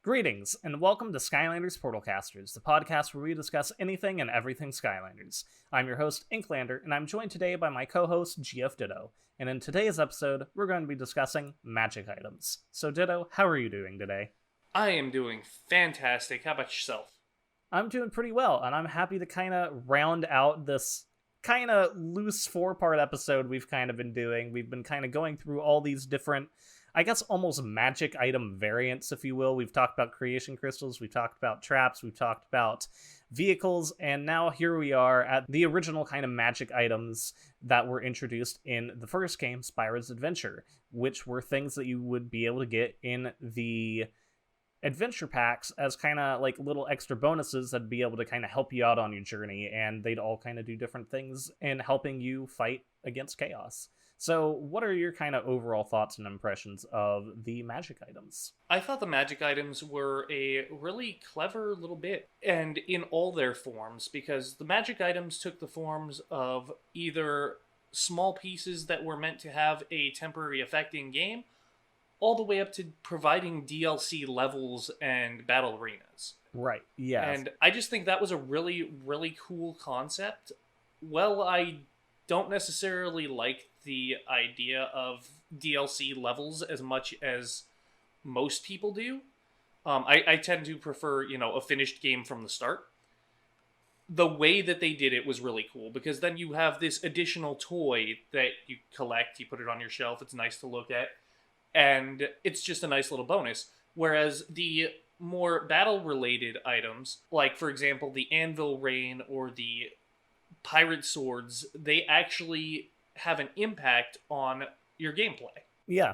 Greetings, and welcome to Skylanders Portalcasters, the podcast where we discuss anything and everything Skylanders. I'm your host, Inklander, and I'm joined today by my co-host, GFDitto. And in today's episode, we're going to be discussing magic items. So Ditto, how are you doing today? I am doing fantastic. How about yourself? I'm doing pretty well, and I'm happy to kind of round out this kind of loose 4-part episode we've kind of been doing. We've been kind of going through all these different, I guess, almost magic item variants, if you will. We've talked about creation crystals, we've talked about traps, we've talked about vehicles, and now here we are at the original kind of magic items that were introduced in the first game, Spyro's Adventure, which were things that you would be able to get in the adventure packs as kind of like little extra bonuses that'd be able to kind of help you out on your journey, and they'd all kind of do different things in helping you fight against chaos. So what are your kind of overall thoughts and impressions of the magic items? I thought the magic items were a really clever little bit, and in all their forms, because the magic items took the forms of either small pieces that were meant to have a temporary effect in game, all the way up to providing DLC levels and battle arenas. Right, yes. And I just think that was a really, really cool concept. Well, I don't necessarily like the idea of DLC levels as much as most people do. I tend to prefer, a finished game from the start. The way that they did it was really cool, because then you have this additional toy that you collect, you put it on your shelf, it's nice to look at, and it's just a nice little bonus. Whereas the more battle-related items, like, for example, the Anvil Rain or the Pirate Swords, they actually have an impact on your gameplay. Yeah,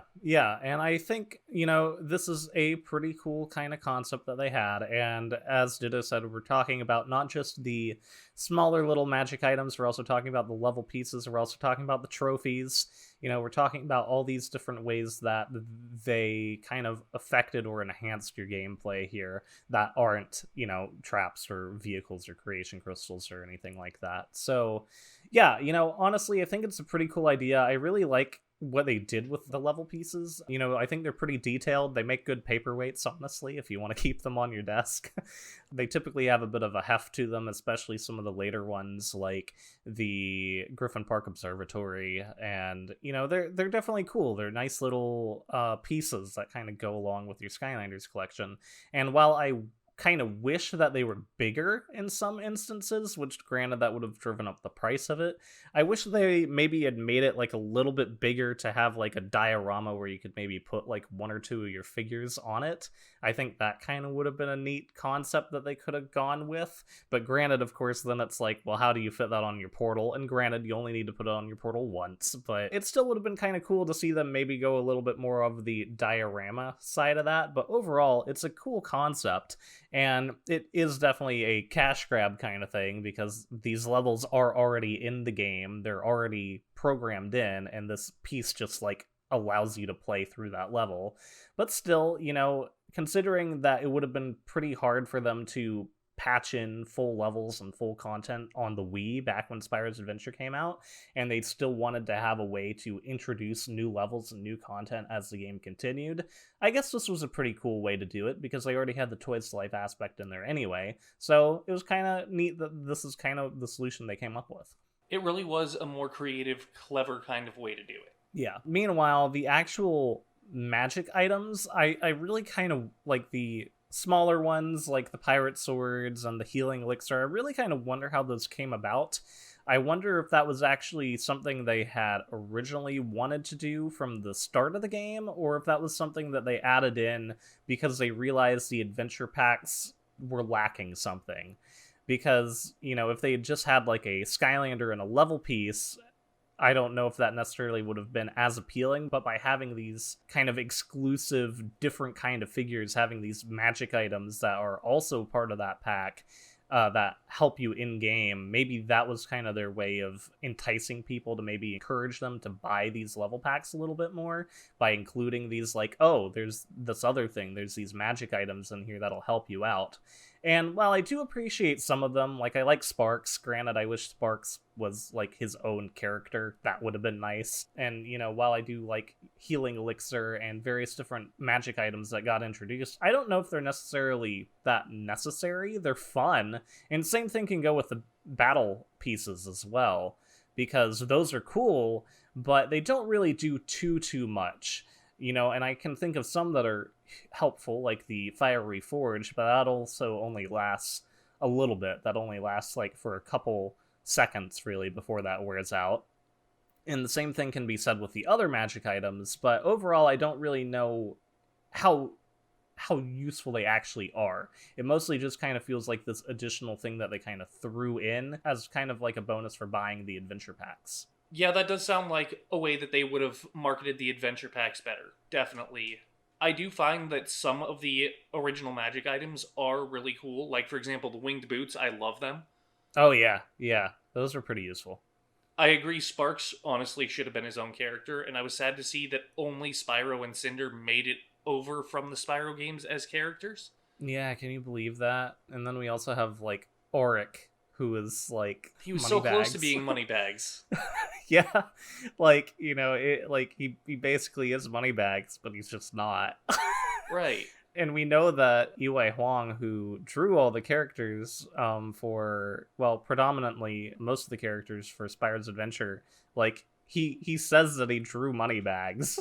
and I think, this is a pretty cool kind of concept that they had, and as Ditto said, we're talking about not just the smaller little magic items, we're also talking about the level pieces, we're also talking about the trophies, we're talking about all these different ways that they kind of affected or enhanced your gameplay here that aren't, traps or vehicles or creation crystals or anything like that. So, yeah, honestly, I think it's a pretty cool idea. I really like what they did with the level pieces. I think they're pretty detailed. They make good paperweights, honestly, if you want to keep them on your desk. They typically have a bit of a heft to them, especially some of the later ones like the Griffin Park Observatory, and they're definitely cool. They're nice little pieces that kind of go along with your Skylanders collection. And while I kind of wish that they were bigger in some instances, which granted that would have driven up the price of it, I wish they maybe had made it like a little bit bigger to have like a diorama where you could maybe put like one or two of your figures on it. I think that kind of would have been a neat concept that they could have gone with, but granted, of course, then it's like, well, how do you fit that on your portal? And granted, you only need to put it on your portal once, but it still would have been kind of cool to see them maybe go a little bit more of the diorama side of that. But overall, it's a cool concept. And it is definitely a cash grab kind of thing, because these levels are already in the game. They're already programmed in, and this piece just like allows you to play through that level. But still, considering that it would have been pretty hard for them to patch in full levels and full content on the Wii back when Spyro's Adventure came out, and they still wanted to have a way to introduce new levels and new content as the game continued, I guess this was a pretty cool way to do it, because they already had the Toys to Life aspect in there anyway, so it was kind of neat that this is kind of the solution they came up with. It really was a more creative, clever kind of way to do it. Yeah. Meanwhile, the actual magic items, I really kind of like the smaller ones, like the Pirate Swords and the Healing Elixir. I really kind of wonder how those came about. I wonder if that was actually something they had originally wanted to do from the start of the game, or if that was something that they added in because they realized the adventure packs were lacking something. Because, if they had just had like a Skylander and a level piece, I don't know if that necessarily would have been as appealing, but by having these kind of exclusive, different kind of figures, having these magic items that are also part of that pack, that help you in-game, maybe that was kind of their way of enticing people to maybe encourage them to buy these level packs a little bit more, by including these like, oh, there's this other thing, there's these magic items in here that'll help you out. And while I do appreciate some of them, like I like Sparks, granted I wish Sparks was like his own character. That would have been nice. And, while I do like healing elixir and various different magic items that got introduced, I don't know if they're necessarily that necessary. They're fun. And same thing can go with the battle pieces as well, because those are cool, but they don't really do too much. And I can think of some that are helpful, like the Fiery Forge, but that also only lasts a little bit. That only lasts like for a couple seconds, really, before that wears out. And the same thing can be said with the other magic items, but overall, I don't really know how useful they actually are. It mostly just kind of feels like this additional thing that they kind of threw in as kind of like a bonus for buying the adventure packs. Yeah, that does sound like a way that they would have marketed the adventure packs better. Definitely. I do find that some of the original magic items are really cool. Like, for example, the winged boots, I love them. Oh, yeah. Those are pretty useful. I agree, Sparks honestly should have been his own character, and I was sad to see that only Spyro and Cinder made it over from the Spyro games as characters. Yeah, can you believe that? And then we also have, like, Auric, who is, like, he was so close to being Moneybags. Yeah, like, he basically is Moneybags, but he's just not. Right. And we know that Yue Huang, who drew all the characters predominantly most of the characters for Spyro's Adventure, like, he says that he drew Moneybags,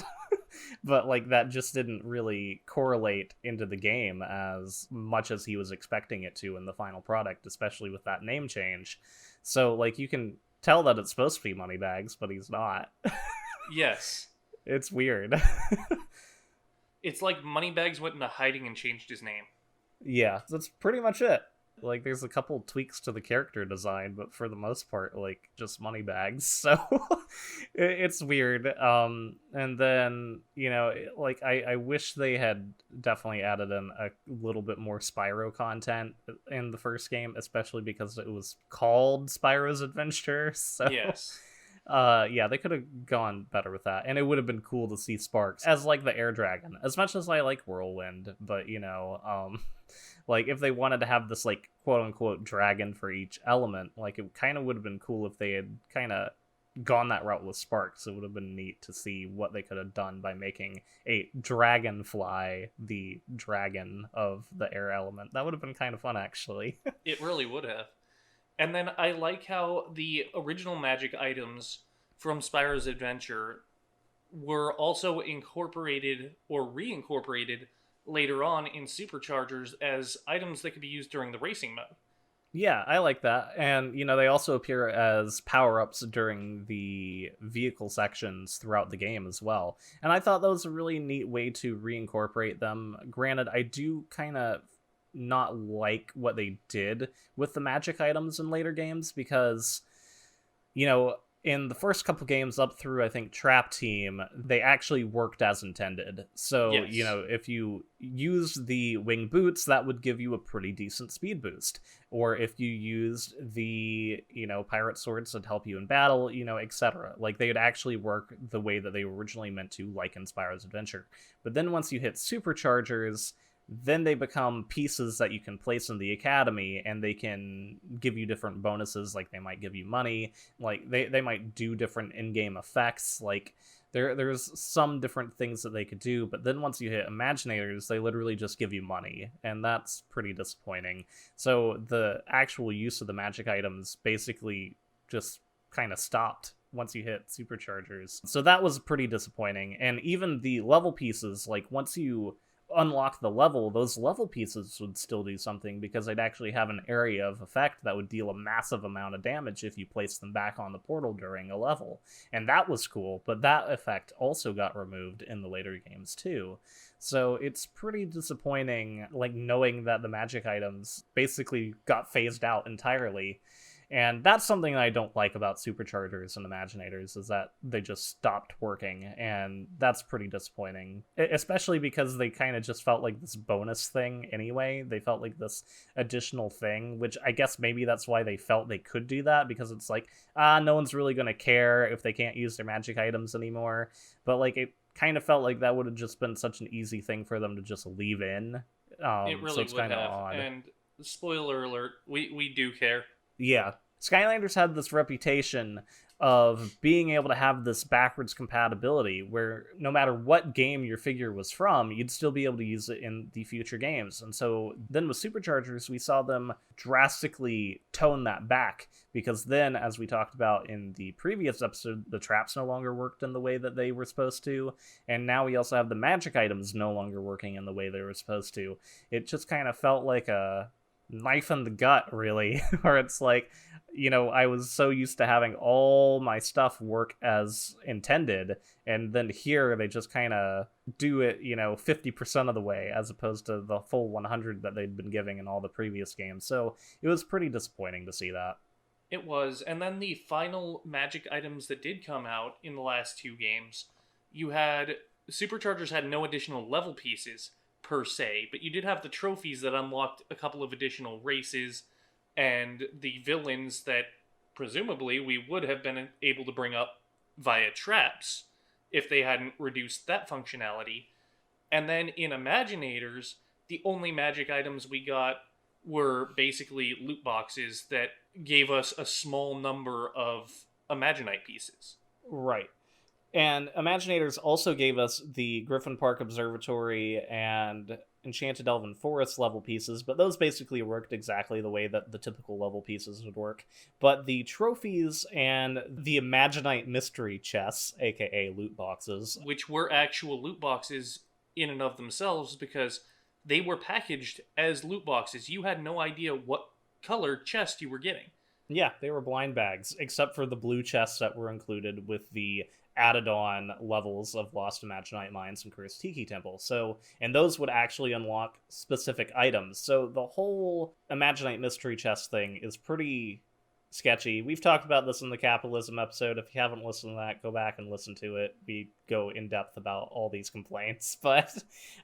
but, like, that just didn't really correlate into the game as much as he was expecting it to in the final product, especially with that name change. So, like, you can tell that it's supposed to be Moneybags, but he's not. Yes. It's weird. It's like Moneybags went into hiding and changed his name. Yeah, that's pretty much it. Like, there's a couple tweaks to the character design, but for the most part, like, just Moneybags. So, it's weird. And then, I wish they had definitely added in a little bit more Spyro content in the first game, especially because it was called Spyro's Adventure. So, yes. They could have gone better with that, and it would have been cool to see Sparks as like the air dragon, as much as I like Whirlwind. But like, if they wanted to have this like quote unquote dragon for each element, like, it kind of would have been cool if they had kind of gone that route with Sparks. It would have been neat to see what they could have done by making a dragonfly the dragon of the air element. That would have been kind of fun, actually. It really would have. And then I like how the original magic items from Spyro's Adventure were also incorporated or reincorporated later on in Superchargers as items that could be used during the racing mode. Yeah, I like that. And, they also appear as power-ups during the vehicle sections throughout the game as well. And I thought that was a really neat way to reincorporate them. Granted, I do kind of not like what they did with the magic items in later games, because in the first couple games up through I think Trap Team, they actually worked as intended. So yes. If you used the wing boots, that would give you a pretty decent speed boost, or if you used the pirate swords to help you in battle, etc. Like, they would actually work the way that they were originally meant to, like in Spyro's Adventure. But then once you hit Superchargers, then they become pieces that you can place in the academy, and they can give you different bonuses. Like, they might give you money, like they might do different in-game effects. Like, there's some different things that they could do, but then once you hit Imaginators, they literally just give you money, and that's pretty disappointing. So the actual use of the magic items basically just kind of stopped once you hit Superchargers. So that was pretty disappointing. And even the level pieces, like, once you unlock the level, those level pieces would still do something, because they'd actually have an area of effect that would deal a massive amount of damage if you place them back on the portal during a level. And that was cool, but that effect also got removed in the later games too. So it's pretty disappointing, like, knowing that the magic items basically got phased out entirely. And that's something I don't like about Superchargers and Imaginators, is that they just stopped working, and that's pretty disappointing. Especially because they kind of just felt like this bonus thing anyway. They felt like this additional thing, which I guess maybe that's why they felt they could do that, because it's like, no one's really going to care if they can't use their magic items anymore. But, like, it kind of felt like that would have just been such an easy thing for them to just leave in. It really so it's would kind of have. odd. And Spoiler alert, we do care. Yeah. Skylanders had this reputation of being able to have this backwards compatibility where no matter what game your figure was from, you'd still be able to use it in the future games. And so then with Superchargers, we saw them drastically tone that back because then, as we talked about in the previous episode, the traps no longer worked in the way that they were supposed to. And now we also have the magic items no longer working in the way they were supposed to. It just kind of felt like a knife in the gut, really, where it's like, I was so used to having all my stuff work as intended, and then here they just kind of do it, 50% of the way, as opposed to the full 100 that they'd been giving in all the previous games. So it was pretty disappointing to see that. It was, and then the final magic items that did come out in the last two games, you had Superchargers had no additional level pieces per se, but you did have the trophies that unlocked a couple of additional races and the villains that presumably we would have been able to bring up via traps if they hadn't reduced that functionality. And then in Imaginators, the only magic items we got were basically loot boxes that gave us a small number of Imaginite pieces. Right. And Imaginators also gave us the Griffin Park Observatory and Enchanted Elven Forest level pieces, but those basically worked exactly the way that the typical level pieces would work. But the trophies and the Imaginite mystery chests, aka loot boxes, which were actual loot boxes in and of themselves because they were packaged as loot boxes. You had no idea what color chest you were getting. Yeah, they were blind bags, except for the blue chests that were included with the added on levels of Lost Imaginite Mines and Cursed Tiki Temple. So, and those would actually unlock specific items. So the whole Imaginite mystery chest thing is pretty sketchy. We've talked about this in the capitalism episode. If you haven't listened to that, go back and listen to it. We go in depth about all these complaints, but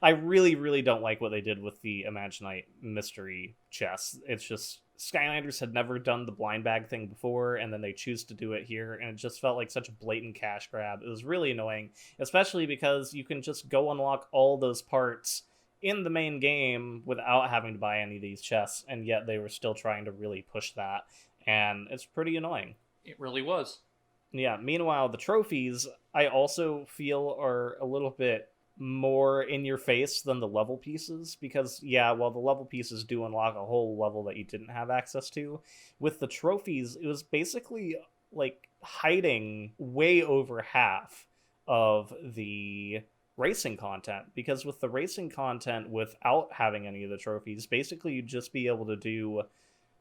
I really, really don't like what they did with the Imaginite mystery chests. It's just Skylanders had never done the blind bag thing before, and then they choose to do it here, and it just felt like such a blatant cash grab. It was really annoying, especially because you can just go unlock all those parts in the main game without having to buy any of these chests, and yet they were still trying to really push that, and it's pretty annoying. It really was. Yeah, meanwhile, the trophies, I also feel are a little bit more in your face than the level pieces, because while the level pieces do unlock a whole level that you didn't have access to, with the trophies it was basically like hiding way over half of the racing content, because with the racing content without having any of the trophies, basically you'd just be able to do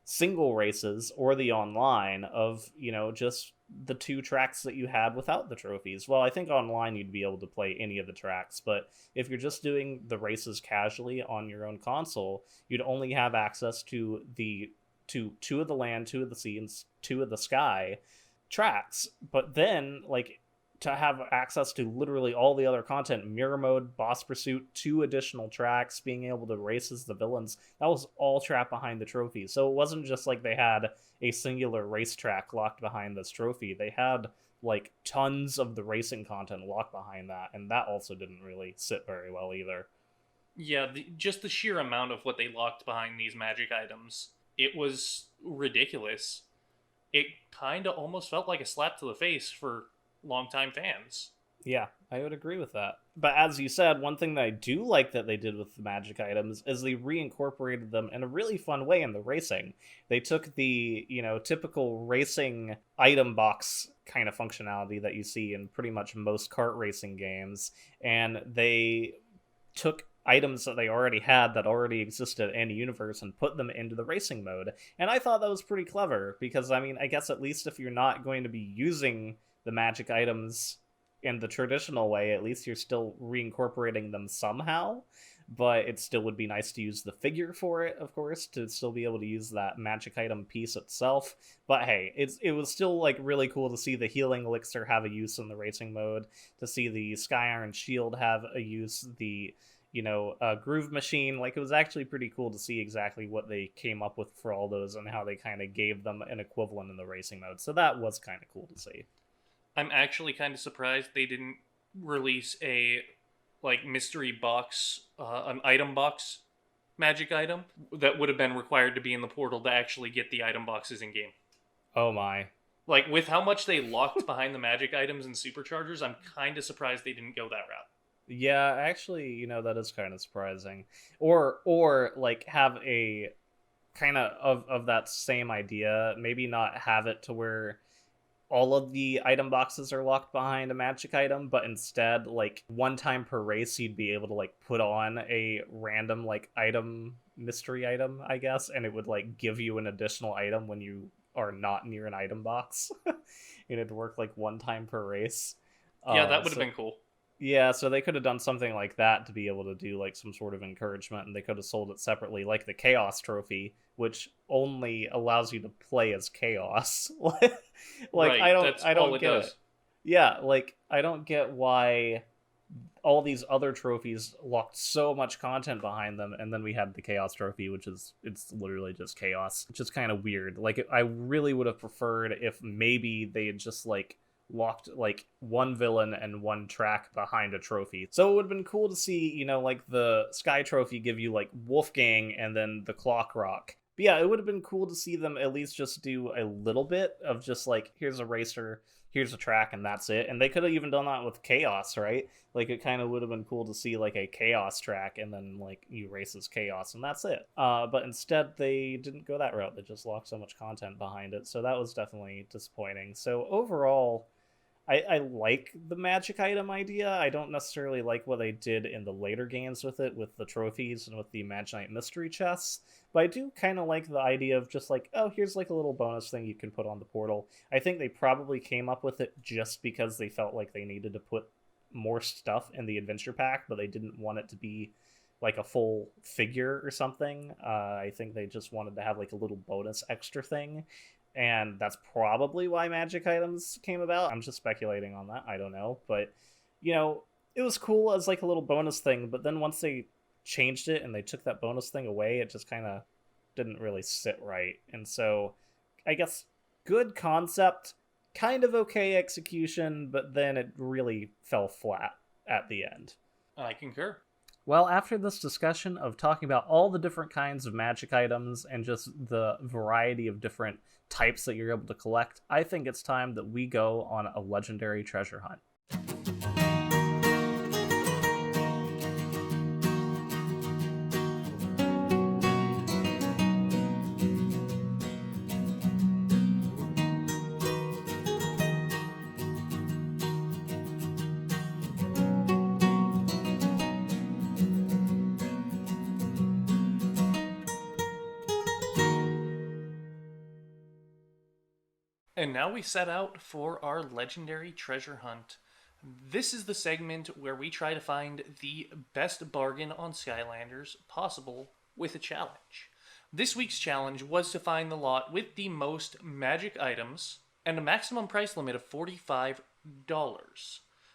single races or the online of just the two tracks that you had without the trophies. Well, I think online you'd be able to play any of the tracks, but if you're just doing the races casually on your own console, you'd only have access to the two of the land, two of the sea, and two of the sky tracks. But then to have access to literally all the other content, mirror mode, boss pursuit, 2 additional tracks, being able to race as the villains, that was all trapped behind the trophy. So it wasn't just like they had a singular racetrack locked behind this trophy. They had tons of the racing content locked behind that, and that also didn't really sit very well either. Yeah, just the sheer amount of what they locked behind these magic items, it was ridiculous. It kind of almost felt like a slap to the face for longtime fans. Yeah, I would agree with that. But as you said, one thing that I do like that they did with the magic items is they reincorporated them in a really fun way in the racing. They took the, typical racing item box kind of functionality that you see in pretty much most kart racing games, and they took items that they already had that already existed in the universe and put them into the racing mode. And I thought that was pretty clever because, I guess at least if you're not going to be using the magic items in the traditional way, at least you're still reincorporating them somehow. But it still would be nice to use the figure for it, of course, to still be able to use that magic item piece itself. But hey, it was still really cool to see the healing elixir have a use in the racing mode, to see the Sky Iron Shield have a use, the groove machine. It was actually pretty cool to see exactly what they came up with for all those and how they kind of gave them an equivalent in the racing mode. So that was kind of cool to see. I'm actually kind of surprised they didn't release a mystery box, an item box magic item that would have been required to be in the portal to actually get the item boxes in game. Oh my. Like, with how much they locked behind the magic items and superchargers, I'm kind of surprised they didn't go that route. Yeah, actually, that is kind of surprising. Or like have a kind of that same idea, maybe not have it to where all of the item boxes are locked behind a magic item, but instead, like, one time per race, you'd be able to, like, put on a random, like, mystery item, I guess, and it would, like, give you an additional item when you are not near an item box. And it'd work, like, one time per race. Yeah, that would have been cool. Yeah, so they could have done something like that to be able to do like some sort of encouragement, and they could have sold it separately, like the Chaos Trophy, which only allows you to play as Chaos. Like right, I that's don't all it get does. it. Yeah, like I don't get why all these other trophies locked so much content behind them, and then we had the Chaos Trophy, which is it's literally just chaos, which is kind of weird. Like I really would have preferred if maybe they had just like locked like one villain and one track behind a trophy. So it would have been cool to see, like the Sky Trophy give you like Wolfgang and then the Clock Rock. But yeah, it would have been cool to see them at least just do a little bit of just like, here's a racer, here's a track, and that's it. And they could have even done that with Chaos, right? Like it kind of would have been cool to see like a Chaos track and then like you race as Chaos and that's it. But instead they didn't go that route. They just locked so much content behind it. So that was definitely disappointing. So overall, I like the magic item idea. I don't necessarily like what they did in the later games with it, with the trophies and with the Imaginite mystery chests. But I do kind of like the idea of just like, oh, here's like a little bonus thing you can put on the portal. I think they probably came up with it just because they felt like they needed to put more stuff in the adventure pack, but they didn't want it to be like a full figure or something. I think they just wanted to have like a little bonus extra thing. And that's probably why magic items came about. I'm just speculating on that. I don't know. But, it was cool as like a little bonus thing. But then once they changed it and they took that bonus thing away, it just kind of didn't really sit right. And so I guess good concept, kind of okay execution, but then it really fell flat at the end. I concur. Well, after this discussion of talking about all the different kinds of magic items and just the variety of different types that you're able to collect, I think it's time that we go on a legendary treasure hunt. And now we set out for our legendary treasure hunt. This is the segment where we try to find the best bargain on Skylanders possible with a challenge. This week's challenge was to find the lot with the most magic items and a maximum price limit of $45.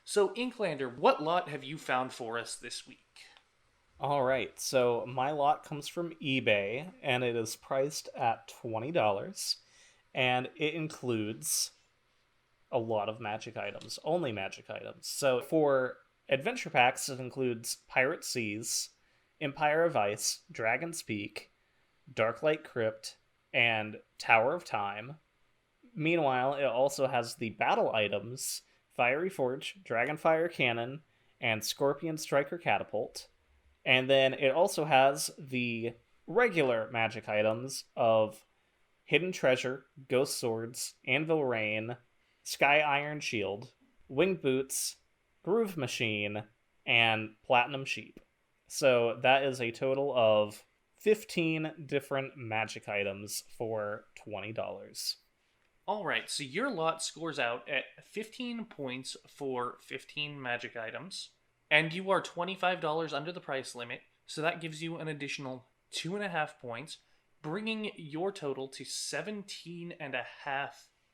So, Inklander, what lot have you found for us this week? All right, so my lot comes from eBay, and it is priced at $20. And it includes a lot of magic items, only magic items. So for adventure packs, it includes Pirate Seas, Empire of Ice, Dragon's Peak, Darklight Crypt, and Tower of Time. Meanwhile, it also has the battle items, Fiery Forge, Dragonfire Cannon, and Scorpion Striker Catapult. And then it also has the regular magic items of Hidden Treasure, Ghost Swords, Anvil Rain, Sky Iron Shield, Winged Boots, Groove Machine, and Platinum Sheep. So that is a total of 15 different magic items for $20. Alright, so your lot scores out at 15 points for 15 magic items, and you are $25 under the price limit, so that gives you an additional 2.5 points, bringing your total to 17.5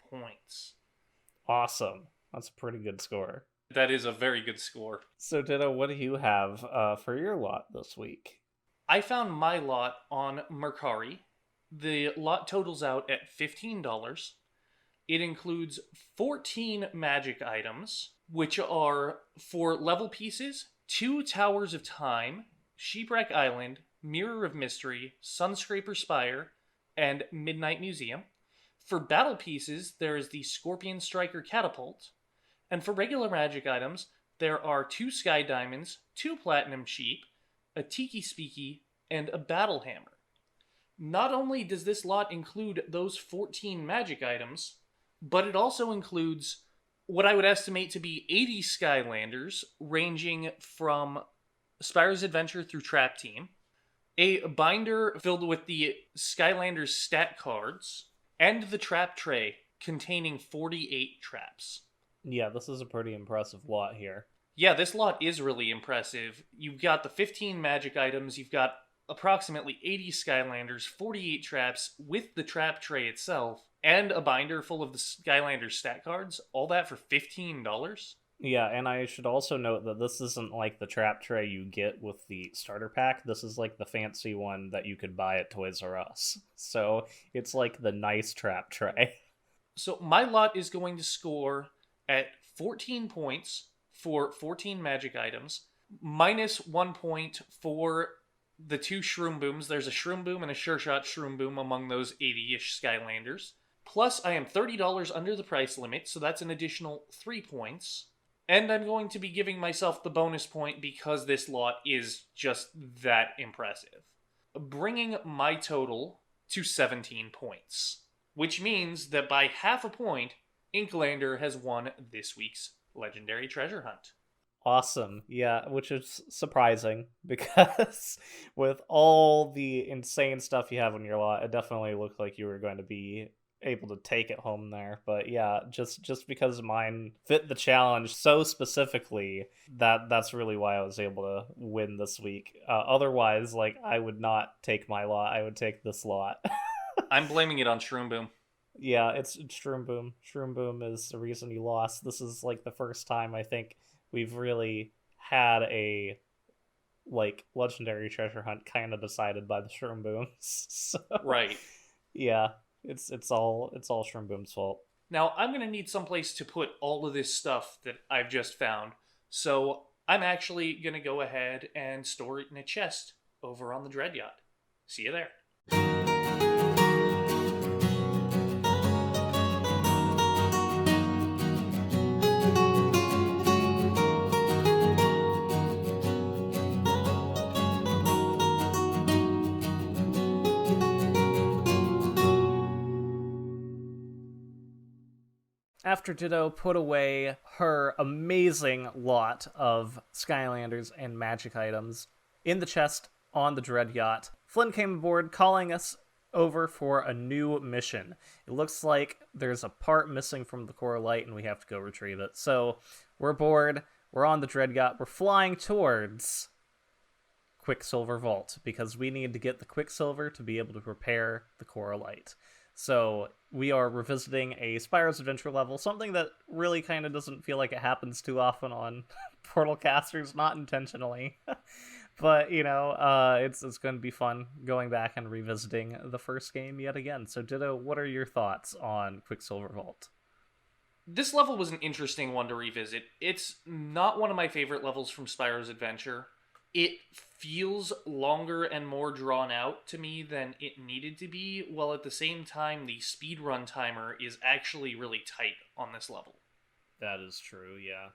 points. Awesome. That's a pretty good score. That is a very good score. So, Ditto, what do you have for your lot this week? I found my lot on Mercari. The lot totals out at $15. It includes 14 magic items, which are for level pieces, 2 Towers of Time, Sheepwreck Island, Mirror of Mystery, Sunscraper Spire, and Midnight Museum. For battle pieces, there is the Scorpion Striker Catapult. And for regular magic items, there are 2 Sky Diamonds, 2 Platinum Sheep, a Tiki Speaky, and a Battle Hammer. Not only does this lot include those 14 magic items, but it also includes what I would estimate to be 80 Skylanders, ranging from Spyro's Adventure through Trap Team, a binder filled with the Skylanders stat cards, and the trap tray containing 48 traps. Yeah, this is a pretty impressive lot here. Yeah, this lot is really impressive. You've got the 15 magic items, you've got approximately 80 Skylanders, 48 traps with the trap tray itself, and a binder full of the Skylanders stat cards, all that for $15. Yeah, and I should also note that this isn't like the trap tray you get with the starter pack. This is like the fancy one that you could buy at Toys R Us. So it's like the nice trap tray. So my lot is going to score at 14 points for 14 magic items, minus 1 point for the 2 Shroom Booms. There's a Shroom Boom and a Sure Shot Shroom Boom among those 80-ish Skylanders. Plus, I am $30 under the price limit, so that's an additional 3 points. And I'm going to be giving myself the bonus point because this lot is just that impressive. Bringing my total to 17 points. Which means that by half a point, Inklander has won this week's Legendary Treasure Hunt. Awesome. Yeah, which is surprising because with all the insane stuff you have in your lot, it definitely looked like you were going to be able to take it home there. But yeah, just because mine fit the challenge so specifically, that's really why I was able to win this week. Otherwise, like, I would not take my lot. I would take this lot. I'm blaming it on Shroom Boom. Yeah, it's Shroom Boom. Shroom Boom is the reason you lost. This is like the first time I think we've really had a like legendary treasure hunt kind of decided by the Shroom Booms. So, right. Yeah. It's all Shroom Boom's fault. Now, I'm going to need someplace to put all of this stuff that I've just found. So, I'm actually going to go ahead and store it in a chest over on the Dread Yacht. See you there. After Ditto put away her amazing lot of Skylanders and magic items in the chest on the Dread Yacht, Flynn came aboard calling us over for a new mission. It looks like there's a part missing from the core light and we have to go retrieve it. So we're aboard, we're on the Dread Yacht, we're flying towards Quicksilver Vault because we need to get the Quicksilver to be able to repair the core light. So we are revisiting a Spyro's Adventure level, something that really kind of doesn't feel like it happens too often on Portal Casters, not intentionally. But, you know, it's going to be fun going back and revisiting the first game yet again. So, Ditto, what are your thoughts on Quicksilver Vault? This level was an interesting one to revisit. It's not one of my favorite levels from Spyro's Adventure. It feels longer and more drawn out to me than it needed to be, while at the same time the speedrun timer is actually really tight on this level. That is true, yeah.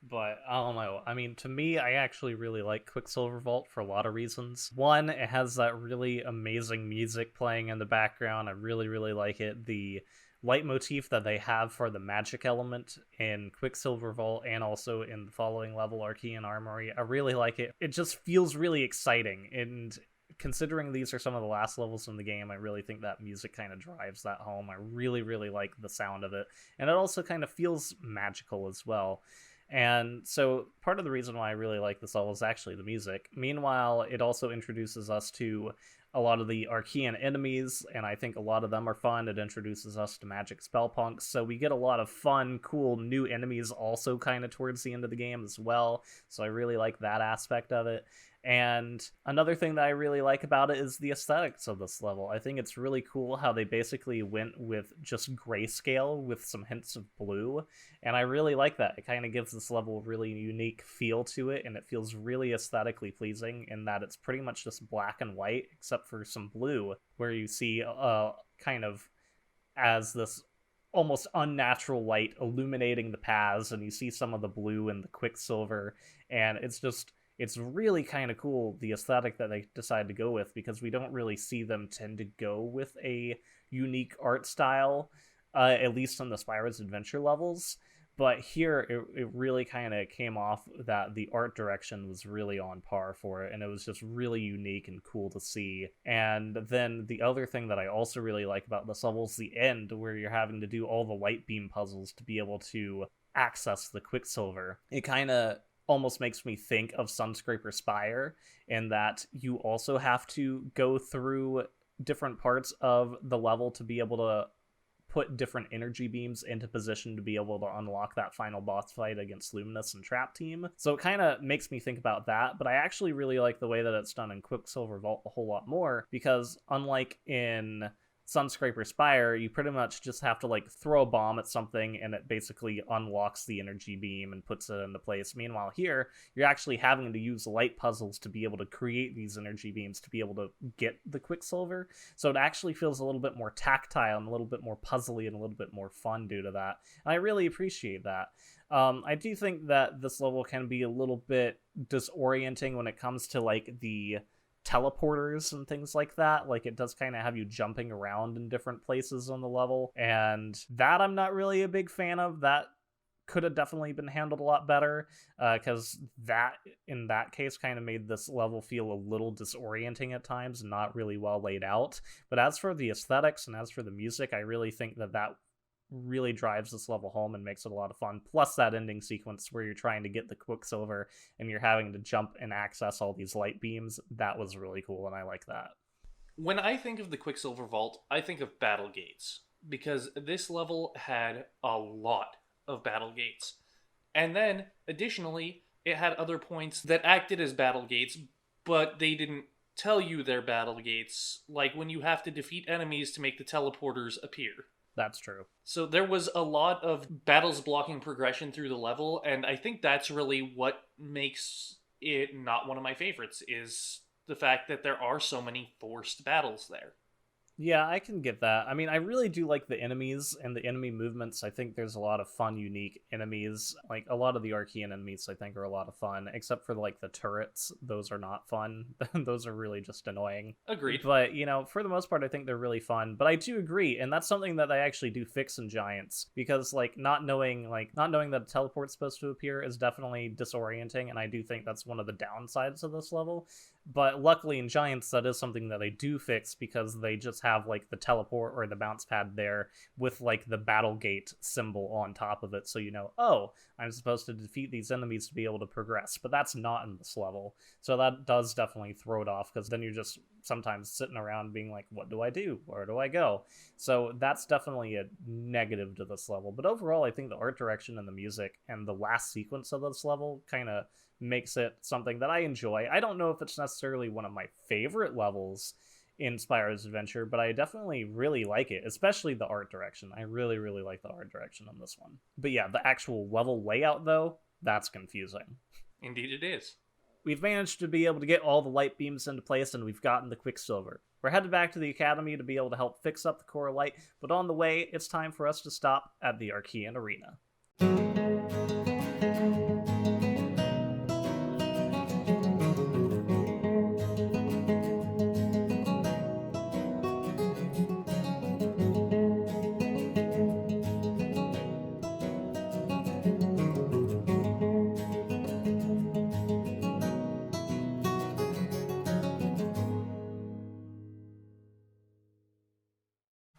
But, I don't know. I mean, to me, I actually really like Quicksilver Vault for a lot of reasons. One, it has that really amazing music playing in the background. I really, really like it. The leitmotif that they have for the magic element in Quicksilver Vault and also in the following level, Archean Armory, I really like it. It just feels really exciting, and considering these are some of the last levels in the game, I really think that music kind of drives that home. I really, really like the sound of it, and it also kind of feels magical as well. And so part of the reason why I really like this level is actually the music. Meanwhile, it also introduces us to a lot of the Archean enemies, and I think a lot of them are fun. It introduces us to magic spellpunks, so we get a lot of fun, cool new enemies also kind of towards the end of the game as well. So I really like that aspect of it. And another thing that I really like about it is the aesthetics of this level. I think it's really cool how they basically went with just grayscale with some hints of blue, and I really like that. It kind of gives this level a really unique feel to it, and it feels really aesthetically pleasing in that it's pretty much just black and white, except for some blue, where you see kind of as this almost unnatural light illuminating the paths, and you see some of the blue and the Quicksilver, and it's really kind of cool, the aesthetic that they decide to go with, because we don't really see them tend to go with a unique art style, at least on the Spyro's Adventure levels. But here, it really kind of came off that the art direction was really on par for it, and it was just really unique and cool to see. And then the other thing that I also really like about this level is the end, where you're having to do all the light beam puzzles to be able to access the Quicksilver. It kind of almost makes me think of Sunscraper Spire, in that you also have to go through different parts of the level to be able to put different energy beams into position to be able to unlock that final boss fight against Luminous and Trap Team. So it kind of makes me think about that, but I actually really like the way that it's done in Quicksilver Vault a whole lot more, because unlike in Sunscraper Spire, you pretty much just have to like throw a bomb at something and it basically unlocks the energy beam and puts it into place. Meanwhile here, you're actually having to use light puzzles to be able to create these energy beams to be able to get the Quicksilver. So it actually feels a little bit more tactile and a little bit more puzzly and a little bit more fun due to that. And I really appreciate that. I do think that this level can be a little bit disorienting when it comes to like the teleporters and things like that. Like, it does kind of have you jumping around in different places on the level, and that I'm not really a big fan of. That could have definitely been handled a lot better, because that in that case kind of made this level feel a little disorienting at times and not really well laid out. But as for the aesthetics and as for the music, I really think that really drives this level home and makes it a lot of fun. Plus that ending sequence where you're trying to get the Quicksilver and you're having to jump and access all these light beams, that was really cool, and I like that. When I think of the Quicksilver Vault, I think of battle gates, because this level had a lot of battle gates. And then, additionally, it had other points that acted as battle gates, but they didn't tell you they're battle gates, like when you have to defeat enemies to make the teleporters appear. That's true. So there was a lot of battles blocking progression through the level, and I think that's really what makes it not one of my favorites, is the fact that there are so many forced battles there. Yeah, I can get that. I mean, I really do like the enemies and the enemy movements. I think there's a lot of fun, unique enemies. Like, a lot of the Archean enemies, I think, are a lot of fun, except for, like, the turrets. Those are not fun. Those are really just annoying. Agreed. But, you know, for the most part, I think they're really fun. But I do agree, and that's something that I actually do fix in Giants, because, like, not knowing that a teleport's supposed to appear is definitely disorienting, and I do think that's one of the downsides of this level. But luckily in Giants, that is something that they do fix, because they just have like the teleport or the bounce pad there with like the battle gate symbol on top of it, so you know, oh, I'm supposed to defeat these enemies to be able to progress. But that's not in this level, so that does definitely throw it off, because then you're just sometimes sitting around being like, what do I do? Where do I go? So that's definitely a negative to this level. But overall, I think the art direction and the music and the last sequence of this level kind of makes it something that I enjoy. I don't know if it's necessarily one of my favorite levels in Spyro's Adventure, but I definitely really like it, especially the art direction. I really, really like the art direction on this one. But yeah, the actual level layout, though, that's confusing. Indeed it is. We've managed to be able to get all the light beams into place, and we've gotten the Quicksilver. We're headed back to the Academy to be able to help fix up the core light, but on the way, it's time for us to stop at the Archean Arena.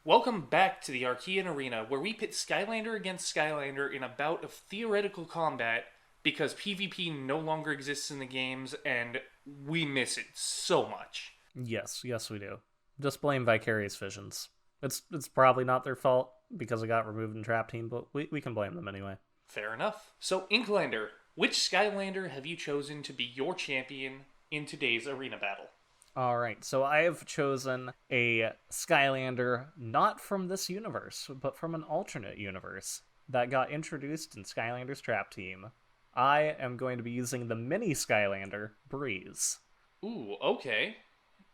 Welcome back to the Archean Arena, where we pit Skylander against Skylander in a bout of theoretical combat, because PvP no longer exists in the games, and we miss it so much. Yes, we do. Just blame Vicarious Visions. It's probably not their fault, because it got removed in Trap Team, but we can blame them anyway. Fair enough. So, Inklander, which Skylander have you chosen to be your champion, in today's arena battle. All right, so I have chosen a Skylander not from this universe, but from an alternate universe that got introduced in Skylanders Trap Team. I am going to be using the mini Skylander, Breeze. Ooh, okay.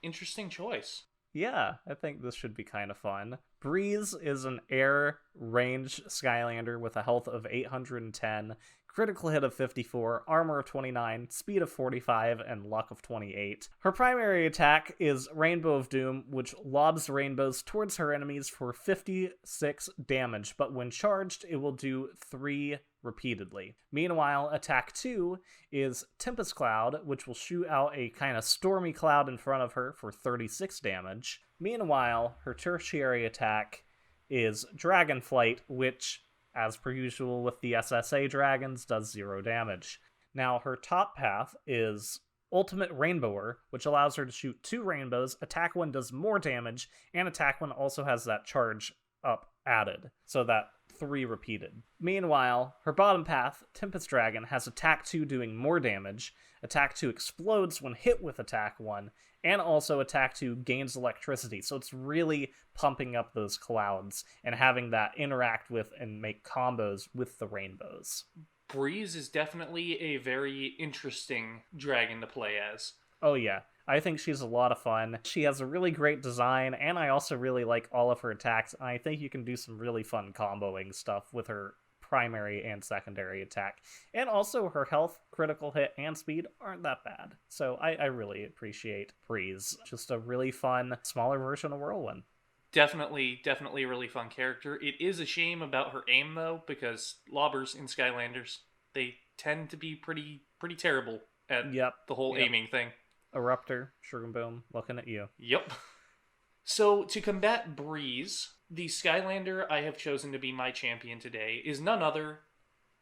Interesting choice. Yeah, I think this should be kind of fun. Breeze is an air range Skylander with a health of 810, critical hit of 54, armor of 29, speed of 45, and luck of 28. Her primary attack is Rainbow of Doom, which lobs rainbows towards her enemies for 56 damage, but when charged, it will do 3 repeatedly. Meanwhile, attack 2 is Tempest Cloud, which will shoot out a kind of stormy cloud in front of her for 36 damage. Meanwhile, her tertiary attack is Dragonflight, which, as per usual with the SSA dragons, does 0 damage. Now, her top path is Ultimate Rainbower, which allows her to shoot 2 rainbows, attack 1 does more damage, and attack 1 also has that charge up added, so that 3 repeated. Meanwhile, her bottom path, Tempest Dragon, has attack 2 doing more damage, attack 2 explodes when hit with attack 1, and also attack 2 gains electricity, so it's really pumping up those clouds and having that interact with and make combos with the rainbows. Breeze is definitely a very interesting dragon to play as. Oh yeah, I think she's a lot of fun. She has a really great design, and I also really like all of her attacks. I think you can do some really fun comboing stuff with her primary and secondary attack. And also her health, critical hit, and speed aren't that bad. So I really appreciate Breeze. Just a really fun, smaller version of Whirlwind. Definitely a really fun character. It is a shame about her aim, though, because lobbers in Skylanders, they tend to be pretty terrible at the whole aiming thing. Eruptor, Shuriken Boom, looking at you. Yep. So, to combat Breeze, the Skylander I have chosen to be my champion today is none other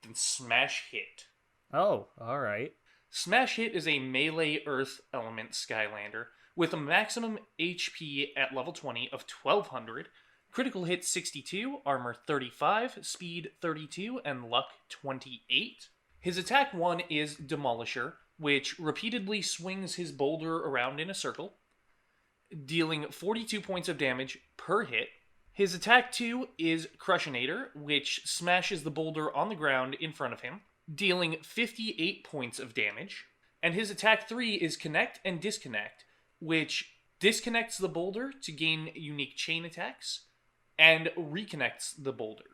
than Smash Hit. Oh, alright. Smash Hit is a melee Earth element Skylander with a maximum HP at level 20 of 1200, critical hit 62, armor 35, speed 32, and luck 28. His attack 1 is Demolisher, which repeatedly swings his boulder around in a circle, dealing 42 points of damage per hit. His attack 2 is Crushinator, which smashes the boulder on the ground in front of him, dealing 58 points of damage. And his attack 3 is Connect and Disconnect, which disconnects the boulder to gain unique chain attacks, and reconnects the boulder.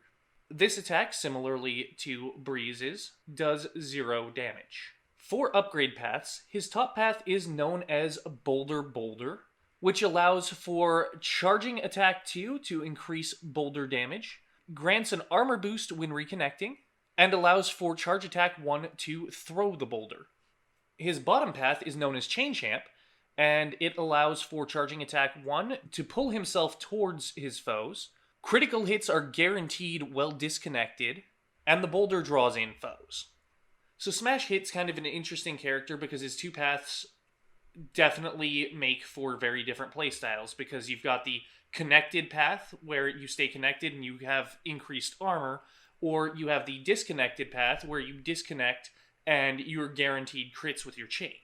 This attack, similarly to Breeze's, does 0 damage. For upgrade paths, his top path is known as Boulder, which allows for charging attack 2 to increase boulder damage, grants an armor boost when reconnecting, and allows for charge attack 1 to throw the boulder. His bottom path is known as Chain Champ, and it allows for charging attack 1 to pull himself towards his foes. Critical hits are guaranteed while disconnected, and the boulder draws in foes. So Smash Hit's kind of an interesting character because his 2 paths definitely make for very different playstyles, because you've got the connected path where you stay connected and you have increased armor, or you have the disconnected path where you disconnect and you're guaranteed crits with your chain.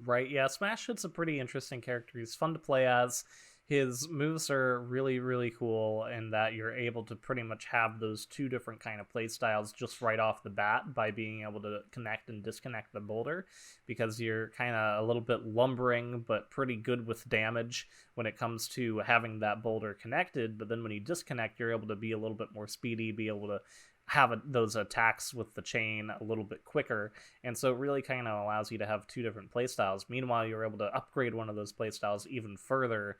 Right, yeah, Smash Hit's a pretty interesting character. He's fun to play as. His moves are really, really cool in that you're able to pretty much have those 2 different kind of play styles just right off the bat by being able to connect and disconnect the boulder, because you're kind of a little bit lumbering but pretty good with damage when it comes to having that boulder connected, but then when you disconnect, you're able to be a little bit more speedy, be able to have those attacks with the chain a little bit quicker, and so it really kind of allows you to have 2 different playstyles. Meanwhile, you're able to upgrade one of those playstyles even further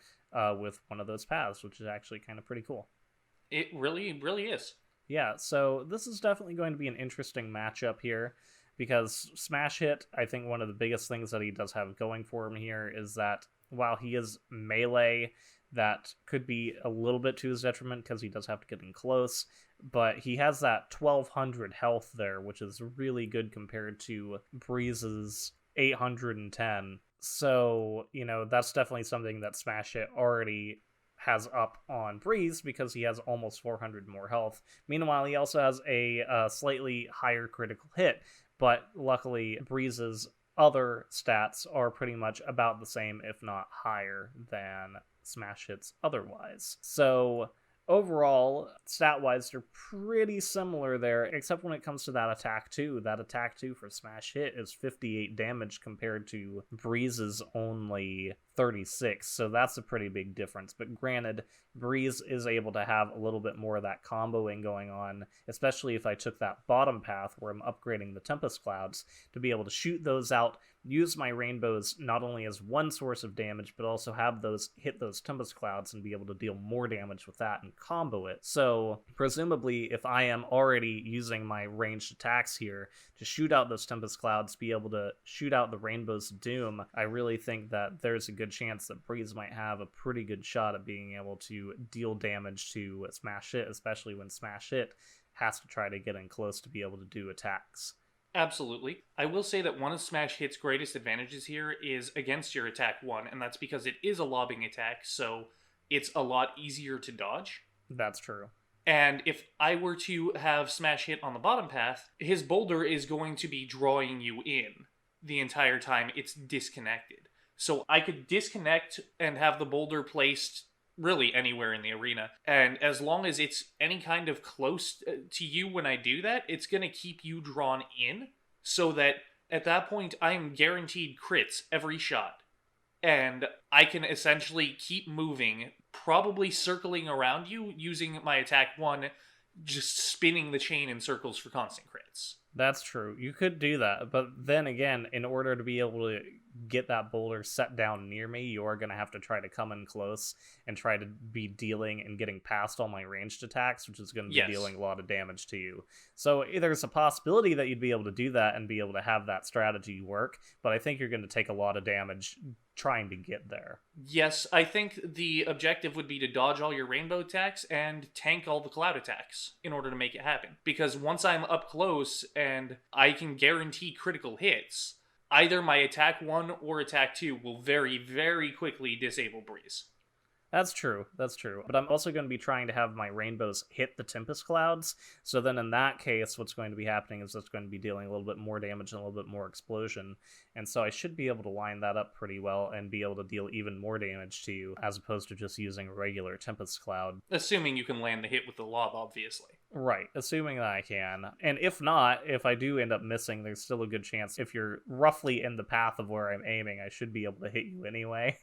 with one of those paths, which is actually kind of pretty cool. It really is. Yeah, so this is definitely going to be an interesting matchup here, because Smash Hit, I think one of the biggest things that he does have going for him here is that while he is melee, that could be a little bit to his detriment because he does have to get in close, but he has that 1200 health there, which is really good compared to Breeze's 810. So, that's definitely something that Smash Hit already has up on Breeze because he has almost 400 more health. Meanwhile, he also has a slightly higher critical hit, but luckily Breeze's other stats are pretty much about the same, if not higher, than smash hits otherwise. So overall, stat-wise, they're pretty similar there, except when it comes to that attack 2. That attack 2 for smash hit is 58 damage compared to Breeze's only 36, so that's a pretty big difference. But granted, Breeze is able to have a little bit more of that comboing going on, especially if I took that bottom path where I'm upgrading the Tempest Clouds to be able to shoot those out, use my rainbows not only as one source of damage, but also have those hit those Tempest Clouds and be able to deal more damage with that and combo it. So presumably, if I am already using my ranged attacks here to shoot out those Tempest Clouds, be able to shoot out the Rainbows of Doom, I really think that there's a good chance that Breeze might have a pretty good shot at being able to deal damage to Smash Hit, especially when Smash Hit has to try to get in close to be able to do attacks. Absolutely. I will say that one of Smash Hit's greatest advantages here is against your attack 1, and that's because it is a lobbing attack, so it's a lot easier to dodge. That's true. And if I were to have Smash Hit on the bottom path, his boulder is going to be drawing you in the entire time it's disconnected. So I could disconnect and have the boulder placed really anywhere in the arena. And as long as it's any kind of close to you when I do that, it's going to keep you drawn in so that at that point I am guaranteed crits every shot. And I can essentially keep moving, probably circling around you using my attack 1, just spinning the chain in circles for constant crits. That's true. You could do that, but then again, in order to be able to get that boulder set down near me, you are going to have to try to come in close and try to be dealing and getting past all my ranged attacks, which is going to be dealing a lot of damage to you. So there's a possibility that you'd be able to do that and be able to have that strategy work, but I think you're going to take a lot of damage trying to get there. Yes, I think the objective would be to dodge all your rainbow attacks and tank all the cloud attacks in order to make it happen. Because once I'm up close and I can guarantee critical hits, either my attack 1 or attack 2 will very, very quickly disable Breeze. That's true. But I'm also going to be trying to have my rainbows hit the Tempest Clouds, so then in that case, what's going to be happening is it's going to be dealing a little bit more damage and a little bit more explosion, and so I should be able to line that up pretty well and be able to deal even more damage to you, as opposed to just using a regular Tempest Cloud. Assuming you can land the hit with the lob, obviously. Right, assuming that I can. And if not, if I do end up missing, there's still a good chance if you're roughly in the path of where I'm aiming, I should be able to hit you anyway.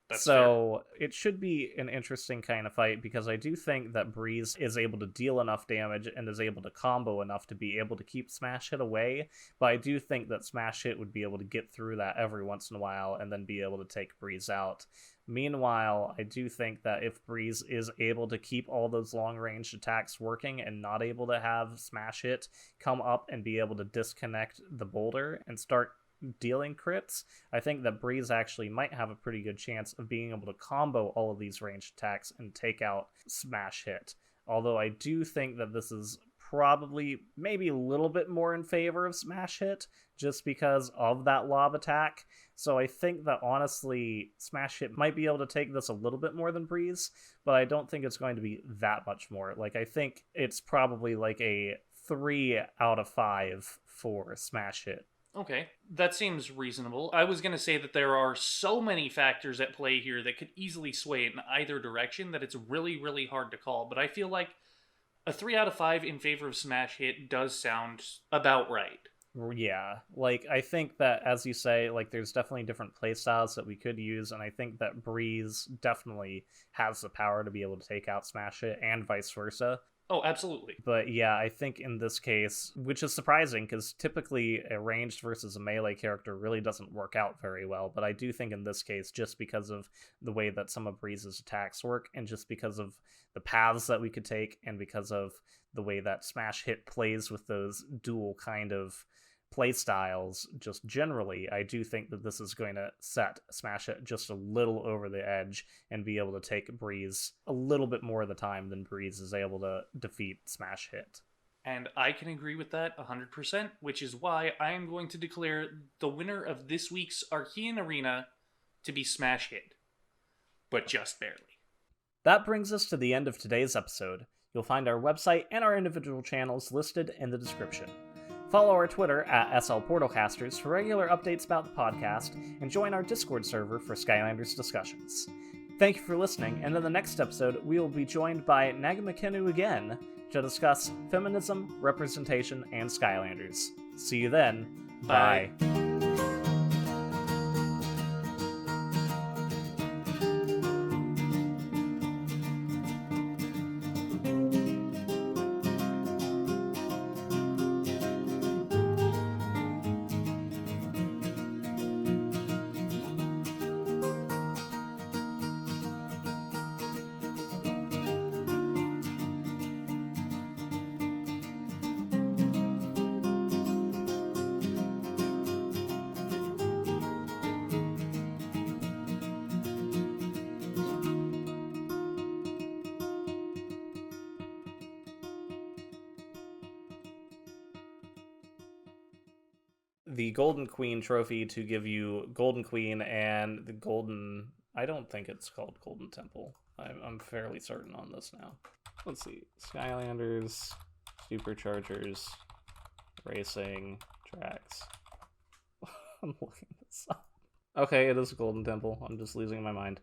That's so fair. It should be an interesting kind of fight, because I do think that Breeze is able to deal enough damage and is able to combo enough to be able to keep Smash Hit away, but I do think that Smash Hit would be able to get through that every once in a while and then be able to take Breeze out. Meanwhile, I do think that if Breeze is able to keep all those long-range attacks working and not able to have Smash Hit come up and be able to disconnect the boulder and start dealing crits, I think that Breeze actually might have a pretty good chance of being able to combo all of these ranged attacks and take out Smash Hit. Although I do think that this is probably maybe a little bit more in favor of Smash Hit, just because of that lob attack. So I think that honestly, Smash Hit might be able to take this a little bit more than Breeze, but I don't think it's going to be that much more. Like, I think it's probably like a 3 out of 5 for Smash Hit. Okay, that seems reasonable. I was going to say that there are so many factors at play here that could easily sway it in either direction that it's really, really hard to call, but I feel like a 3 out of 5 in favor of Smash Hit does sound about right. Yeah, like, I think that, as you say, like, there's definitely different playstyles that we could use, and I think that Breeze definitely has the power to be able to take out Smash Hit, and vice versa. Oh, absolutely. But yeah, I think in this case, which is surprising, because typically a ranged versus a melee character really doesn't work out very well, but I do think in this case, just because of the way that some of Breeze's attacks work, and just because of the paths that we could take, and because of the way that Smash Hit plays with those dual kind of play styles, just generally, I do think that this is going to set Smash Hit just a little over the edge and be able to take Breeze a little bit more of the time than Breeze is able to defeat Smash Hit. And I can agree with that 100%, which is why I am going to declare the winner of this week's Archean Arena to be Smash Hit. But just barely. That brings us to the end of today's episode. You'll find our website and our individual channels listed in the description. Follow our Twitter at SLPortalcasters for regular updates about the podcast, and join our Discord server for Skylanders discussions. Thank you for listening, and in the next episode, we will be joined by Nagamekinu again to discuss feminism, representation, and Skylanders. See you then. Bye. The Golden Queen trophy to give you Golden Queen and the Golden... I don't think it's called Golden Temple. I'm fairly certain on this now. Let's see. Skylanders, Superchargers, Racing, Tracks. I'm looking this up. Okay, it is Golden Temple. I'm just losing my mind.